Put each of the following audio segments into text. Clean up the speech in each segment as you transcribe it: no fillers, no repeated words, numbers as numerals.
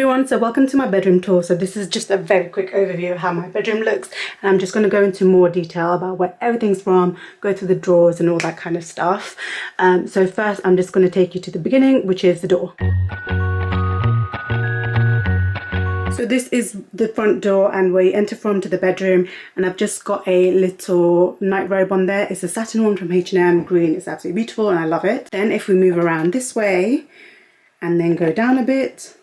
everyone, so welcome to my bedroom tour. So this is just a very quick overview of how my bedroom looks, and I'm just going to go into more detail about where everything's from, go through the drawers and all that kind of stuff. So first I'm just going to take you to the beginning, which is the door. So this is the front door and where you enter from to the bedroom, and I've just got a little night robe on there. It's a satin one from H&M, green. It's absolutely beautiful and I love it. Then if we move around this way and then go down a bit,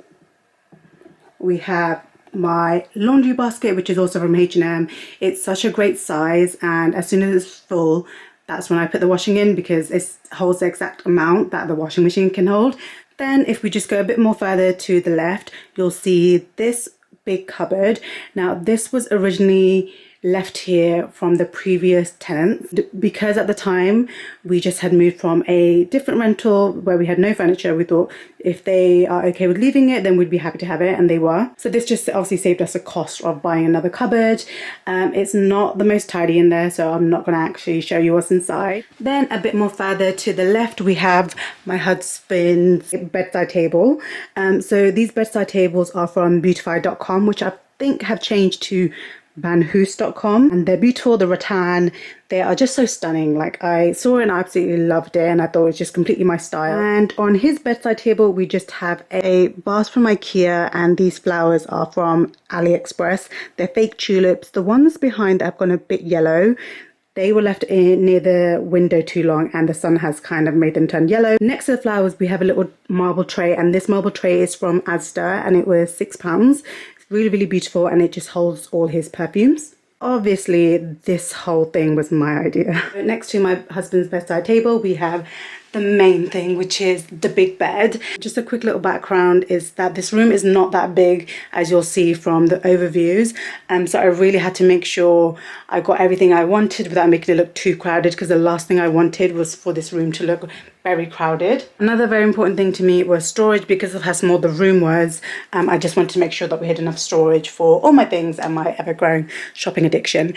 we have my laundry basket, which is also from H&M. It's such a great size, and as soon as it's full, that's when I put the washing in, because it holds the exact amount that the washing machine can hold. Then if we just go a bit more further to the left, you'll see this big cupboard. Now this was originally left here from the previous tenants, because at the time we just had moved from a different rental where we had no furniture. We thought if they are okay with leaving it, then we'd be happy to have it, and they were. So this just obviously saved us a cost of buying another cupboard. It's not the most tidy in there, so I'm not going to actually show you what's inside. Then a bit more further to the left, we have my husband's bedside table. So these bedside tables are from Beautify.com, which I think have changed to Banhoos.com, and they're beautiful. The rattan, they are just so stunning. Like, I saw it and I absolutely loved it, and I thought it was just completely my style. And on his bedside table we just have a vase from IKEA, and these flowers are from AliExpress. They're fake tulips. The ones behind have gone a bit yellow. They were left in near the window too long, and the sun has kind of made them turn yellow. Next to the flowers we have a little marble tray, and this marble tray is from Asda and it was £6. Really beautiful, and it just holds all his perfumes. Obviously this whole thing was my idea. Next to my husband's bedside table we have the main thing, which is the big bed. Just a quick little background is that this room is not that big, as you'll see from the overviews, so I really had to make sure I got everything I wanted without making it look too crowded, because the last thing I wanted was for this room to look very crowded. Another very important thing to me was storage. Because of how small the room was, I just wanted to make sure that we had enough storage for all my things and my ever-growing shopping addiction.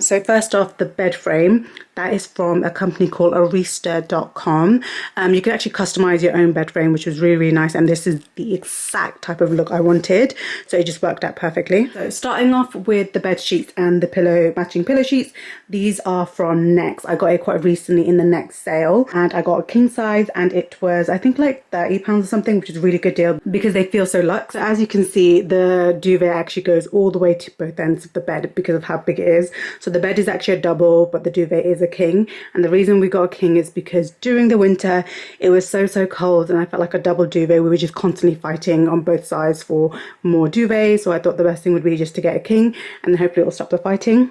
So first off, the bed frame. That is from a company called Arista.com. You can actually customize your own bed frame, which was really nice, and this is the exact type of look I wanted, so it just worked out perfectly. So starting off with the bed sheets and the matching pillow sheets, these are from Next. I got it quite recently in the Next sale, and I got a king size, and it was I think like £30 or something, which is a really good deal because they feel so luxe. So as you can see, the duvet actually goes all the way to both ends of the bed because of how big it is. So the bed is actually a double, but the duvet is a king, and the reason we got a king is because during the winter it was so cold, and I felt like a double duvet. We were just constantly fighting on both sides for more duvet, so I thought the best thing would be just to get a king, and then hopefully it will stop the fighting.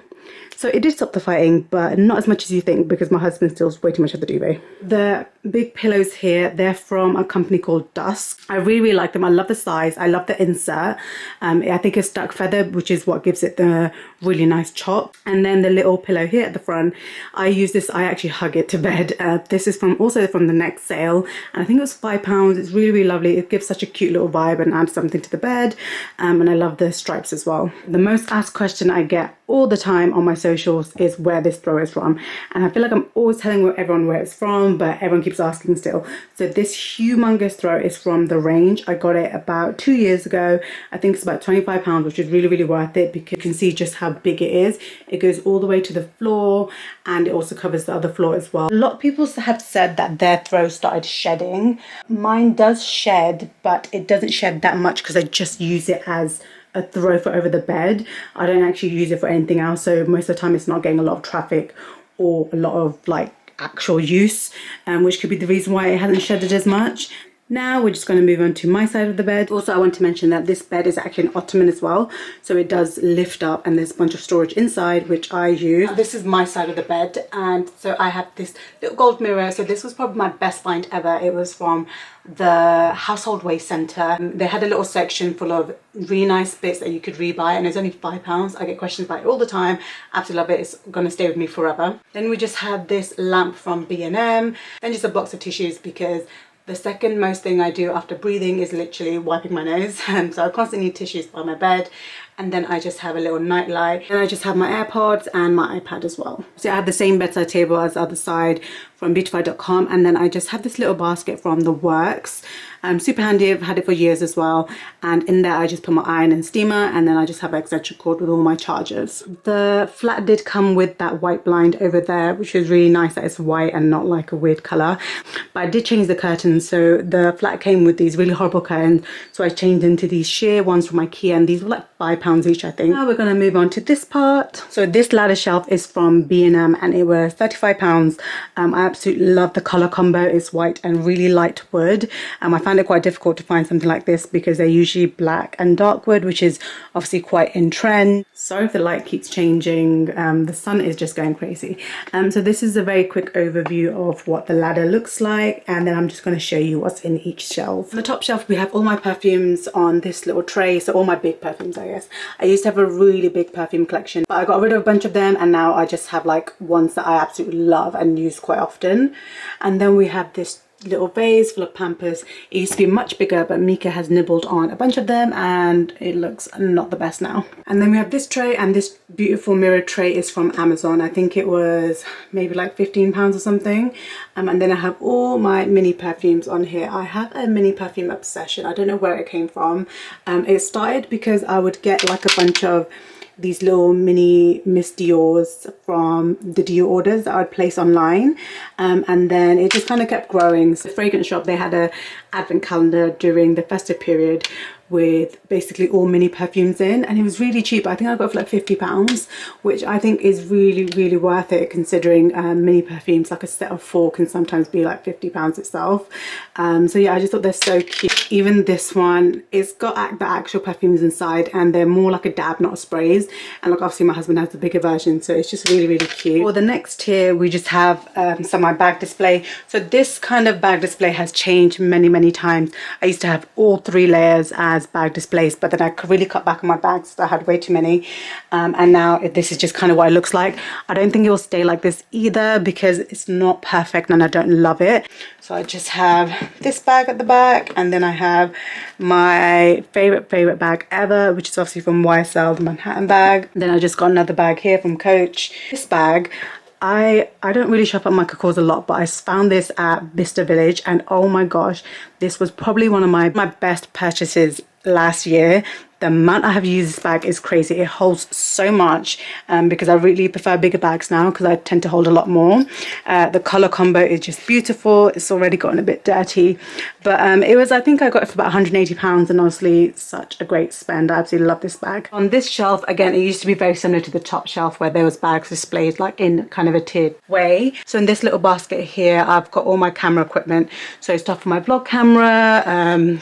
So it did stop the fighting, but not as much as you think, because my husband steals way too much of the duvet. The big pillows here, they're from a company called Dusk. I really like them. I love the size. I love the insert. I think it's duck feather, which is what gives it the really nice chop. And then the little pillow here at the front, I use this, I actually hug it to bed. This is also from the Next sale, and I think it was £5. It's really lovely. It gives such a cute little vibe and adds something to the bed. And I love the stripes as well. The most asked question I get all the time on my socials is where this throw is from, and I feel like I'm always telling everyone where it's from, but everyone keeps asking still. So this humongous throw is from The Range. I got it about 2 years ago. I think it's about £25, which is really worth it, because you can see just how big it is. It goes all the way to the floor, and it also covers the other floor as well. A lot of people have said that their throw started shedding. Mine does shed, but it doesn't shed that much because I just use it as a throw for over the bed. I don't actually use it for anything else, so most of the time it's not getting a lot of traffic or a lot of like actual use, which could be the reason why it hasn't shedded as much. Now we're just going to move on to my side of the bed. Also, I want to mention that this bed is actually an ottoman as well, so it does lift up, and there's a bunch of storage inside, which I use. This is my side of the bed, and so I have this little gold mirror. So this was probably my best find ever. It was from the Household Waste Centre. They had a little section full of really nice bits that you could rebuy, and it's only £5. I get questions about it all the time. Absolutely love it. It's gonna stay with me forever. Then we just had this lamp from B&M, then just a box of tissues, because the second most thing I do after breathing is literally wiping my nose, so I constantly need tissues by my bed. And then I just have a little night light, and I just have my AirPods and my iPad as well. So I have the same bedside table as the other side from Beautify.com, and then I just have this little basket from The Works. Super handy. I've had it for years as well, and in there I just put my iron and steamer, and then I just have an extension cord with all my chargers. The flat did come with that white blind over there, which is really nice that it's white and not like a weird color, but I did change the curtains. So the flat came with these really horrible curtains, so I changed into these sheer ones from IKEA, and these were like £5 each, I think. Now we're going to move on to this part. So this ladder shelf is from B&M, and it was £35. I absolutely love the color combo. It's white and really light wood. I find it quite difficult to find something like this because they're usually black and dark wood, which is obviously quite in trend. Sorry if the light keeps changing. The sun is just going crazy. So this is a very quick overview of what the ladder looks like, and then I'm just going to show you what's in each shelf. On the top shelf we have all my perfumes on this little tray, so all my big perfumes, I guess. I used to have a really big perfume collection, but I got rid of a bunch of them, and now I just have like ones that I absolutely love and use quite often. And then we have this little vase full of Pampers. It used to be much bigger, but Mika has nibbled on a bunch of them and it looks not the best now. And then we have this tray, and this beautiful mirror tray is from Amazon. I think it was maybe like £15 or something. And then I have all my mini perfumes on here. I have a mini perfume obsession. I don't know where it came from. It started because I would get like a bunch of these little mini Miss Dior's from the Dior orders that I'd place online, and then it just kind of kept growing. So the fragrance shop, they had a advent calendar during the festive period with basically all mini perfumes in, and it was really cheap. I think I got it for like £50, which I think is really worth it, considering mini perfumes, like a set of 4 can sometimes be like £50 itself. So yeah, I just thought they're so cute. Even this one, it's got the actual perfumes inside, and they're more like a dab, not sprays. And like obviously my husband has the bigger version, so it's just really cute. For the next tier we just have some of my bag display. So this kind of bag display has changed many times. I used to have all 3 layers as bag displays, but then I could really cut back on my bags, so I had way too many, and now this is just kind of what it looks like. I don't think it will stay like this either because it's not perfect and I don't love it. So I just have this bag at the back, and then I have my favorite bag ever, which is obviously from YSL, the Manhattan bag. Then I just got another bag here from Coach. This bag, I don't really shop at Michael Kors a lot, but I found this at Vista Village, and oh my gosh, this was probably one of my best purchases last year. The amount I have used this bag is crazy. It holds so much, because I really prefer bigger bags now because I tend to hold a lot more. The color combo is just beautiful. It's already gotten a bit dirty, but it was, I think I got it for about £180, and honestly such a great spend. I absolutely love this bag. On this shelf, again, it used to be very similar to the top shelf where there was bags displayed like in kind of a tiered way. So in this little basket here, I've got all my camera equipment. So stuff for my vlog camera,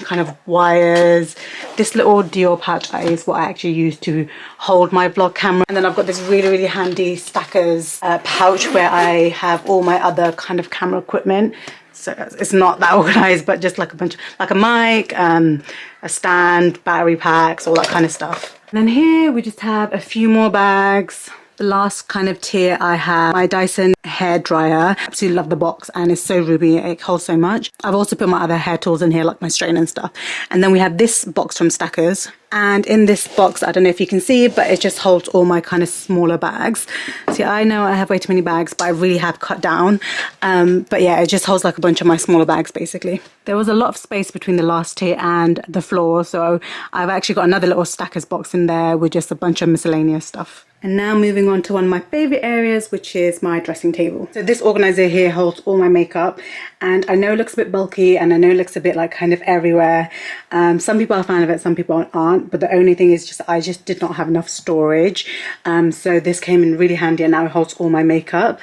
kind of wires. This little Dior pouch is what I actually use to hold my vlog camera, and then I've got this really handy Stackers pouch where I have all my other kind of camera equipment. So it's not that organized, but just like a bunch of, like a mic, a stand, battery packs, all that kind of stuff. And then here we just have a few more bags. The last kind of tier, I have my Dyson hair dryer. Absolutely love the box, and it's so roomy, it holds so much. I've also put my other hair tools in here, like my strainer and stuff. And then we have this box from Stackers, and in this box, I don't know if you can see, but it just holds all my kind of smaller bags. See, I know I have way too many bags, but I really have cut down. But yeah, it just holds like a bunch of my smaller bags basically. There was a lot of space between the last tier and the floor, so I've actually got another little Stackers box in there with just a bunch of miscellaneous stuff. And now moving on to one of my favorite areas, which is my dressing table. So this organizer here holds all my makeup, and I know it looks a bit bulky, and I know it looks a bit like kind of everywhere. Some people are a fan of it, some people aren't, but the only thing is just I just did not have enough storage. So this came in really handy, and now it holds all my makeup.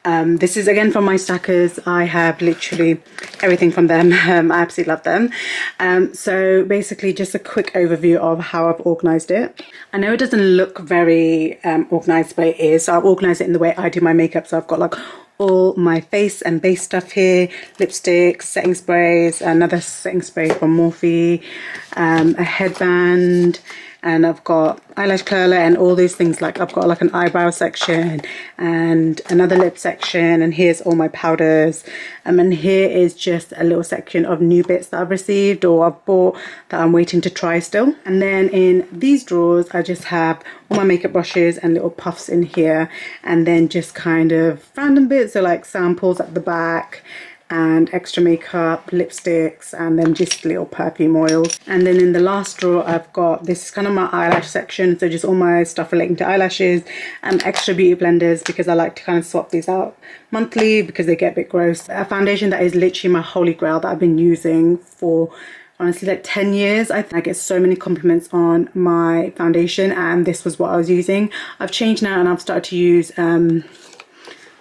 This is again from my Stackers. I have literally everything from them. I absolutely love them. So basically just a quick overview of how I've organized it. I know it doesn't look very organized, but it is. So I've organized it in the way I do my makeup. So I've got like all my face and base stuff here, lipsticks, setting sprays, another setting spray from Morphe, a headband, and I've got eyelash curler and all these things. Like I've got like an eyebrow section and another lip section, and here's all my powders, and here is just a little section of new bits that I've received or I've bought that I'm waiting to try still. And then in these drawers I just have all my makeup brushes and little puffs in here, and then just kind of random bits, so like samples at the back, and extra makeup, lipsticks, and then just little perfume oils. And then in the last drawer I've got, this is kind of my eyelash section, so just all my stuff relating to eyelashes and extra beauty blenders, because I like to kind of swap these out monthly because they get a bit gross. A foundation that is literally my holy grail that I've been using for honestly like 10 years. I get so many compliments on my foundation, and this was what I was using. I've changed now and I've started to use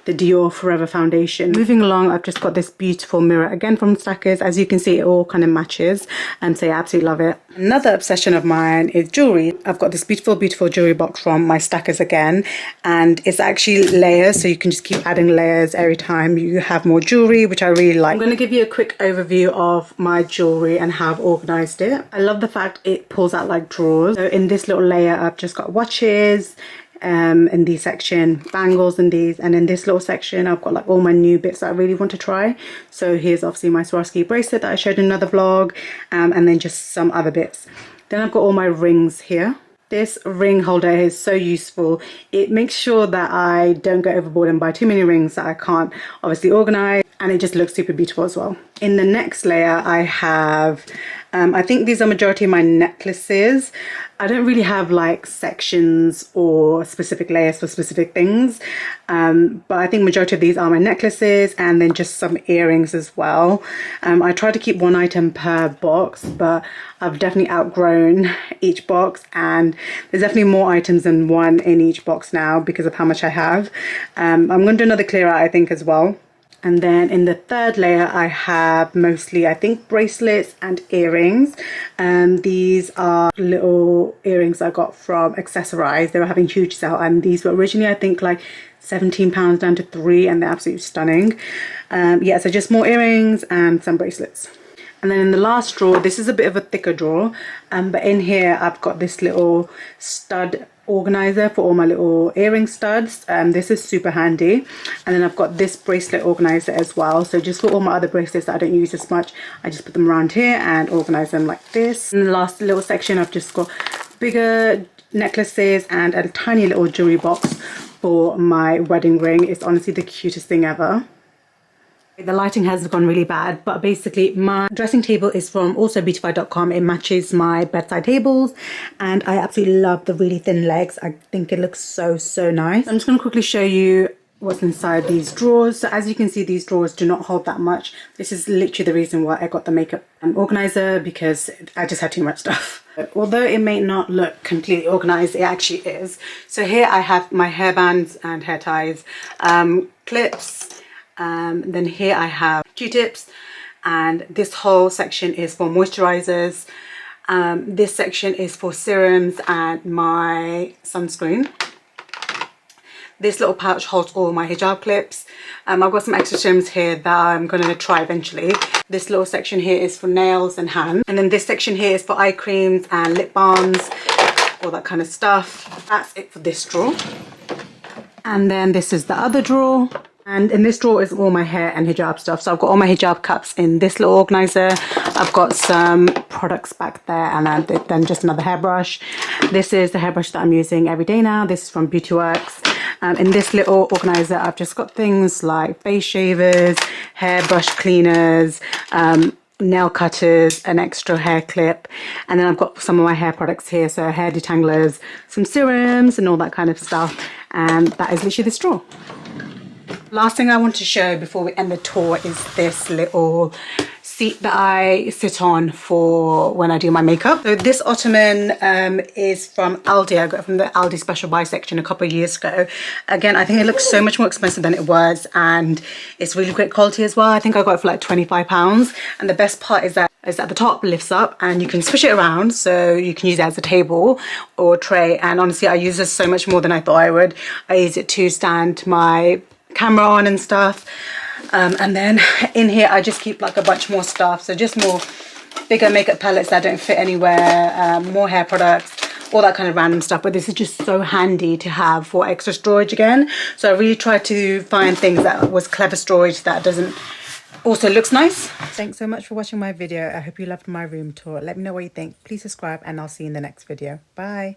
the Dior Forever foundation. Moving along, I've just got this beautiful mirror again from Stackers. As you can see, it all kind of matches, and so I absolutely love it. Another obsession of mine is jewelry. I've got this beautiful jewelry box from my Stackers again, and it's actually layers, so you can just keep adding layers every time you have more jewelry, which I really like. I'm going to give you a quick overview of my jewelry and how I've organized it. I love the fact it pulls out like drawers. So in this little layer, I've just got watches, in this section, bangles in these, and in this little section I've got like all my new bits that I really want to try. So here's obviously my Swarovski bracelet that I showed in another vlog, and then just some other bits. Then I've got all my rings here. This ring holder is so useful. It makes sure that I don't go overboard and buy too many rings that I can't obviously organize, and it just looks super beautiful as well. In the next layer I have I think these are majority of my necklaces. I don't really have like sections or specific layers for specific things, but I think majority of these are my necklaces, and then just some earrings as well. I try to keep one item per box, but I've definitely outgrown each box, and there's definitely more items than one in each box now because of how much I have. I'm going to do another clear out I think as well. And then in the third layer I have mostly I think bracelets and earrings. These are little earrings I got from Accessorize. They were having huge sale, and these were originally I think like £17 down to £3, and they're absolutely stunning. Yeah, so just more earrings and some bracelets. And then in the last drawer, this is a bit of a thicker drawer, but in here I've got this little stud organizer for all my little earring studs. This is super handy. And then I've got this bracelet organizer as well, so just for all my other bracelets that I don't use as much, I just put them around here and organize them like this. In the last little section I've just got bigger necklaces and a tiny little jewelry box for my wedding ring. It's honestly the cutest thing ever. The lighting has gone really bad, but basically my dressing table is from also beautify.com. It matches my bedside tables, and I absolutely love the really thin legs. I think it looks so nice. I'm just going to quickly show you what's inside these drawers. So as you can see, these drawers do not hold that much. This is literally the reason why I got the makeup organizer, because I just had too much stuff. Although it may not look completely organized, it actually is. So here I have my hairbands and hair ties, clips. Then here I have Q-tips, and this whole section is for moisturizers. This section is for serums and my sunscreen. This little pouch holds all my hijab clips. I've got some extra serums here that I'm going to try eventually. This little section here is for nails and hands. And then this section here is for eye creams and lip balms, all that kind of stuff. That's it for this drawer. And then this is the other drawer. And in this drawer is all my hair and hijab stuff. So I've got all my hijab cups in this little organizer. I've got some products back there, and then just another hairbrush. This is the hairbrush that I'm using every day now. This is from Beauty Works. In this little organizer, I've just got things like face shavers, hairbrush cleaners, nail cutters, an extra hair clip, and then I've got some of my hair products here, so hair detanglers, some serums and all that kind of stuff. And that is literally this drawer. Last thing I want to show before we end the tour is this little seat that I sit on for when I do my makeup. So this ottoman is from Aldi. I got it from the Aldi special buy section a couple of years ago. Again, I think it looks so much more expensive than it was, and it's really great quality as well. I think I got it for like £25, and the best part is that at the top lifts up and you can swish it around, so you can use it as a table or tray. And honestly, I use this so much more than I thought I would. I use it to stand my camera on and stuff, and then in here I just keep like a bunch more stuff, so just more bigger makeup palettes that don't fit anywhere, more hair products, all that kind of random stuff. But this is just so handy to have for extra storage again. So I really tried to find things that was clever storage that doesn't also looks nice. Thanks so much for watching my video. I hope you loved my room tour. Let me know what you think. Please subscribe, and I'll see you in the next video. Bye.